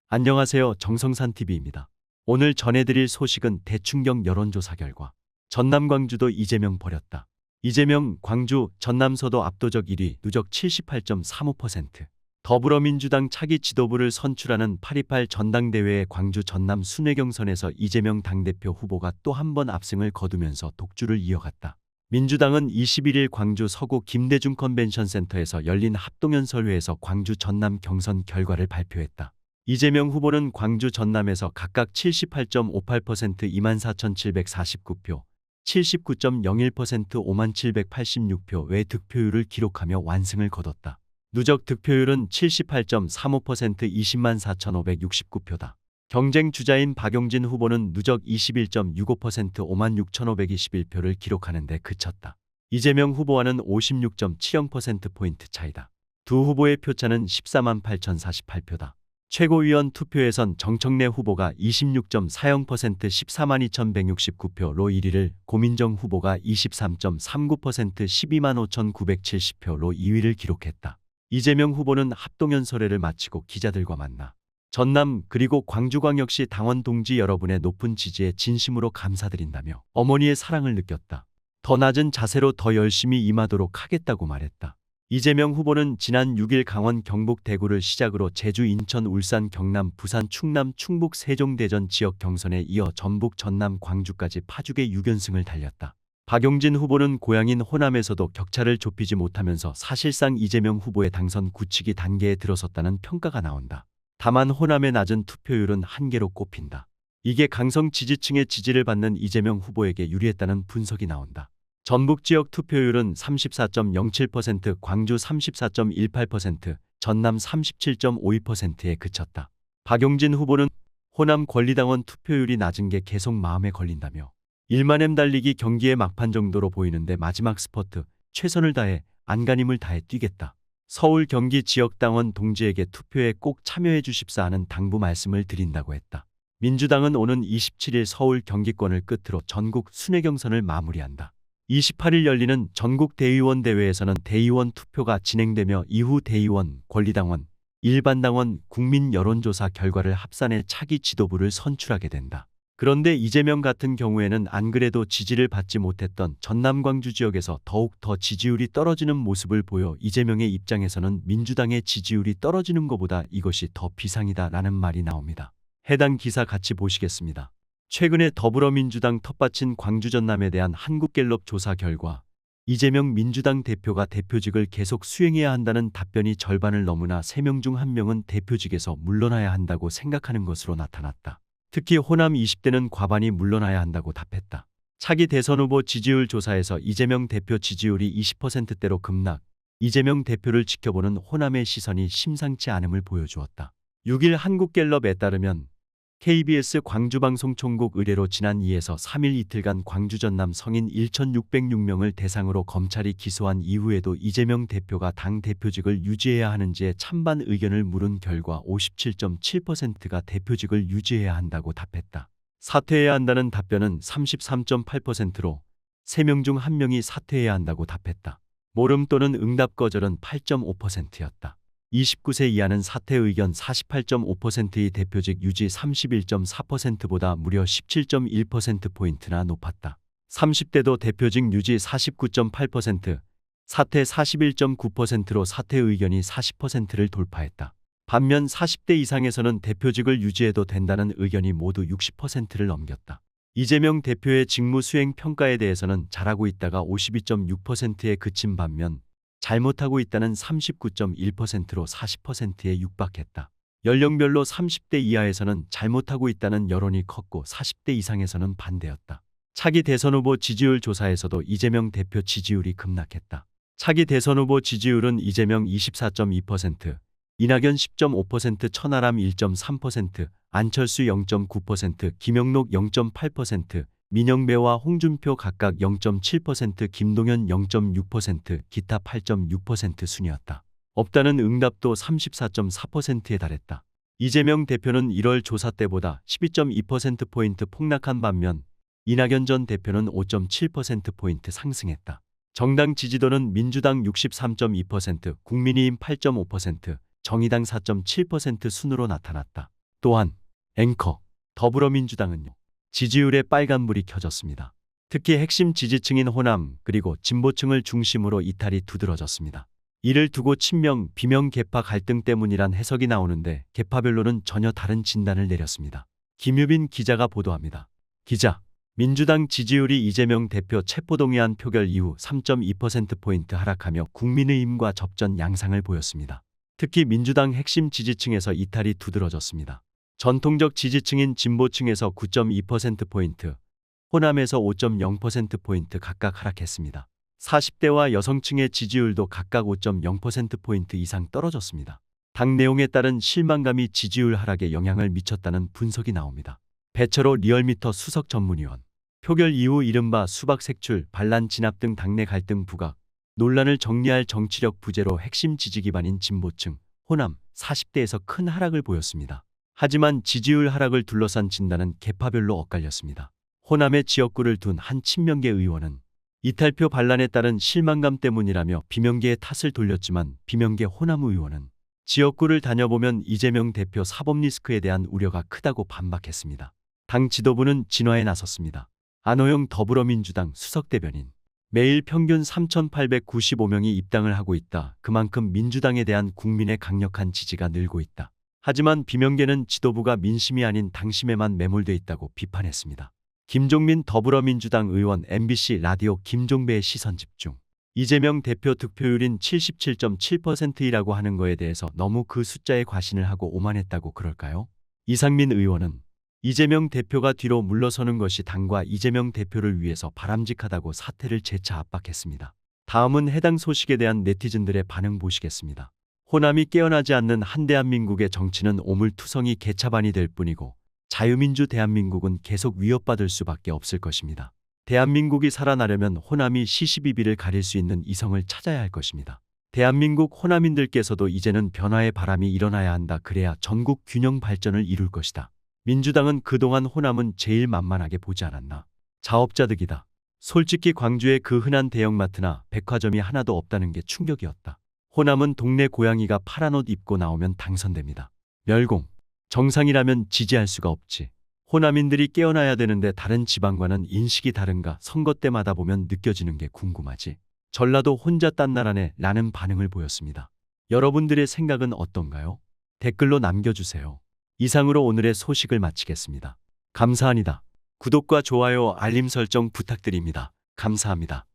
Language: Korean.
안녕하세요. 정성산TV입니다. 오늘 전해드릴 소식은 대충경 여론조사 결과. 전남 광주도 이재명 버렸다. 이재명 광주 전남서도 압도적 1위 누적 78.35%. 더불어민주당 차기 지도부를 선출하는 8.28 전당대회의 광주 전남 순회경선에서 이재명 당대표 후보가 또 한 번 압승을 거두면서 독주를 이어갔다. 민주당은 21일 광주 서구 김대중 컨벤션센터에서 열린 합동연설회에서 광주 전남 경선 결과를 발표했다. 이재명 후보는 광주 전남에서 각각 78.58% 24,749표, 79.01% 5786표 외 득표율을 기록하며 완승을 거뒀다. 누적 득표율은 78.35% 204,569표다. 경쟁 주자인 박용진 후보는 누적 21.65% 56,521표를 기록하는 데 그쳤다. 이재명 후보와는 56.70%포인트 차이다. 두 후보의 표차는 148,048표다. 최고위원 투표에선 정청래 후보가 26.40% 142,169표로 1위를, 고민정 후보가 23.39% 125,970표로 2위를 기록했다. 이재명 후보는 합동연설회를 마치고 기자들과 만나 전남 그리고 광주광역시 당원 동지 여러분의 높은 지지에 진심으로 감사드린다며 어머니의 사랑을 느꼈다. 더 낮은 자세로 더 열심히 임하도록 하겠다고 말했다. 이재명 후보는 지난 6일 강원 경북 대구를 시작으로 제주 인천 울산 경남 부산 충남 충북 세종 대전 지역 경선에 이어 전북 전남 광주까지 파죽의 6연승을 달렸다. 박용진 후보는 고향인 호남에서도 격차를 좁히지 못하면서 사실상 이재명 후보의 당선 굳히기 단계에 들어섰다는 평가가 나온다. 다만 호남의 낮은 투표율은 한계로 꼽힌다. 이게 강성 지지층의 지지를 받는 이재명 후보에게 유리했다는 분석이 나온다. 전북 지역 투표율은 34.07%, 광주 34.18%, 전남 37.52%에 그쳤다. 박용진 후보는 호남 권리당원 투표율이 낮은 게 계속 마음에 걸린다며 일만엠 달리기 경기의 막판 정도로 보이는데 마지막 스퍼트 최선을 다해 안간힘을 다해 뛰겠다. 서울 경기 지역 당원 동지에게 투표에 꼭 참여해 주십사 하는 당부 말씀을 드린다고 했다. 민주당은 오는 27일 서울 경기권을 끝으로 전국 순회경선을 마무리한다. 28일 열리는 전국 대의원 대회에서는 대의원 투표가 진행되며 이후 대의원, 권리당원, 일반당원, 국민 여론조사 결과를 합산해 차기 지도부를 선출하게 된다. 그런데 이재명 같은 경우에는 안 그래도 지지를 받지 못했던 전남 광주 지역에서 더욱 더 지지율이 떨어지는 모습을 보여 이재명의 입장에서는 민주당의 지지율이 떨어지는 것보다 이것이 더 비상이다라는 말이 나옵니다. 해당 기사 같이 보시겠습니다. 최근에 더불어민주당 텃밭인 광주 전남에 대한 한국갤럽 조사 결과 이재명 민주당 대표가 대표직을 계속 수행해야 한다는 답변이 절반을 넘으나 3명 중 1명은 대표직에서 물러나야 한다고 생각하는 것으로 나타났다. 특히 호남 20대는 과반이 물러나야 한다고 답했다. 차기 대선 후보 지지율 조사에서 이재명 대표 지지율이 20%대로 급락, 이재명 대표를 지켜보는 호남의 시선이 심상치 않음을 보여주었다. 6일 한국갤럽에 따르면 KBS 광주방송총국 의뢰로 지난 2에서 3일 이틀간 광주 전남 성인 1,606명을 대상으로 검찰이 기소한 이후에도 이재명 대표가 당 대표직을 유지해야 하는지에 찬반 의견을 물은 결과 57.7%가 대표직을 유지해야 한다고 답했다. 사퇴해야 한다는 답변은 33.8%로 3명 중 1명이 사퇴해야 한다고 답했다. 모름 또는 응답 거절은 8.5%였다. 29세 이하는 사퇴 의견 48.5%의 대표직 유지 31.4%보다 무려 17.1%포인트나 높았다. 30대도 대표직 유지 49.8%, 사퇴 41.9%로 사퇴 의견이 40%를 돌파했다. 반면 40대 이상에서는 대표직을 유지해도 된다는 의견이 모두 60%를 넘겼다. 이재명 대표의 직무 수행 평가에 대해서는 잘하고 있다가 52.6%에 그친 반면 잘못하고 있다는 39.1%로 40%에 육박했다. 연령별로 30대 이하에서는 잘못하고 있다는 여론이 컸고 40대 이상에서는 반대였다. 차기 대선 후보 지지율 조사에서도 이재명 대표 지지율이 급락했다. 차기 대선 후보 지지율은 이재명 24.2%, 이낙연 10.5%, 천하람 1.3%, 안철수 0.9%, 김영록 0.8%, 민영배와 홍준표 각각 0.7%, 김동연 0.6%, 기타 8.6% 순이었다. 없다는 응답도 34.4%에 달했다. 이재명 대표는 1월 조사 때보다 12.2%포인트 폭락한 반면 이낙연 전 대표는 5.7%포인트 상승했다. 정당 지지도는 민주당 63.2%, 국민의힘 8.5%, 정의당 4.7% 순으로 나타났다. 또한 앵커 더불어민주당은요. 지지율에 빨간불이 켜졌습니다. 특히 핵심 지지층인 호남 그리고 진보층을 중심으로 이탈이 두드러졌습니다. 이를 두고 친명, 비명 계파 갈등 때문이란 해석이 나오는데 계파별로는 전혀 다른 진단을 내렸습니다. 김유빈 기자가 보도합니다. 기자, 민주당 지지율이 이재명 대표 체포동의안 표결 이후 3.2%포인트 하락하며 국민의힘과 접전 양상을 보였습니다. 특히 민주당 핵심 지지층에서 이탈이 두드러졌습니다. 전통적 지지층인 진보층에서 9.2%포인트, 호남에서 5.0%포인트 각각 하락했습니다. 40대와 여성층의 지지율도 각각 5.0%포인트 이상 떨어졌습니다. 당 내용에 따른 실망감이 지지율 하락에 영향을 미쳤다는 분석이 나옵니다. 배철호 리얼미터 수석 전문위원, 표결 이후 이른바 수박 색출, 반란 진압 등 당내 갈등 부각, 논란을 정리할 정치력 부재로 핵심 지지 기반인 진보층, 호남, 40대에서 큰 하락을 보였습니다. 하지만 지지율 하락을 둘러싼 진단은 계파별로 엇갈렸습니다. 호남의 지역구를 둔 한 친명계 의원은 이탈표 반란에 따른 실망감 때문이라며 비명계의 탓을 돌렸지만 비명계 호남 의원은 지역구를 다녀보면 이재명 대표 사법 리스크에 대한 우려가 크다고 반박했습니다. 당 지도부는 진화에 나섰습니다. 안호영 더불어민주당 수석대변인, 매일 평균 3,895명이 입당을 하고 있다. 그만큼 민주당에 대한 국민의 강력한 지지가 늘고 있다. 하지만 비명계는 지도부가 민심이 아닌 당심에만 매몰돼 있다고 비판했습니다. 김종민 더불어민주당 의원 MBC 라디오 김종배의 시선집중. 이재명 대표 득표율인 77.7%이라고 하는 거에 대해서 너무 그 숫자에 과신을 하고 오만했다고 그럴까요? 이상민 의원은 이재명 대표가 뒤로 물러서는 것이 당과 이재명 대표를 위해서 바람직하다고 사퇴를 재차 압박했습니다. 다음은 해당 소식에 대한 네티즌들의 반응 보시겠습니다. 호남이 깨어나지 않는 한 대한민국의 정치는 오물투성이 개차반이 될 뿐이고 자유민주 대한민국은 계속 위협받을 수밖에 없을 것입니다. 대한민국이 살아나려면 호남이 시시비비를 가릴 수 있는 이성을 찾아야 할 것입니다. 대한민국 호남인들께서도 이제는 변화의 바람이 일어나야 한다. 그래야 전국 균형 발전을 이룰 것이다. 민주당은 그동안 호남은 제일 만만하게 보지 않았나. 자업자득이다. 솔직히 광주에 그 흔한 대형마트나 백화점이 하나도 없다는 게 충격이었다. 호남은 동네 고양이가 파란 옷 입고 나오면 당선됩니다. 멸공. 정상이라면 지지할 수가 없지. 호남인들이 깨어나야 되는데 다른 지방과는 인식이 다른가 선거 때마다 보면 느껴지는 게 궁금하지. 전라도 혼자 딴 나라네 라는 반응을 보였습니다. 여러분들의 생각은 어떤가요? 댓글로 남겨주세요. 이상으로 오늘의 소식을 마치겠습니다. 감사합니다. 구독과 좋아요, 알림 설정 부탁드립니다. 감사합니다.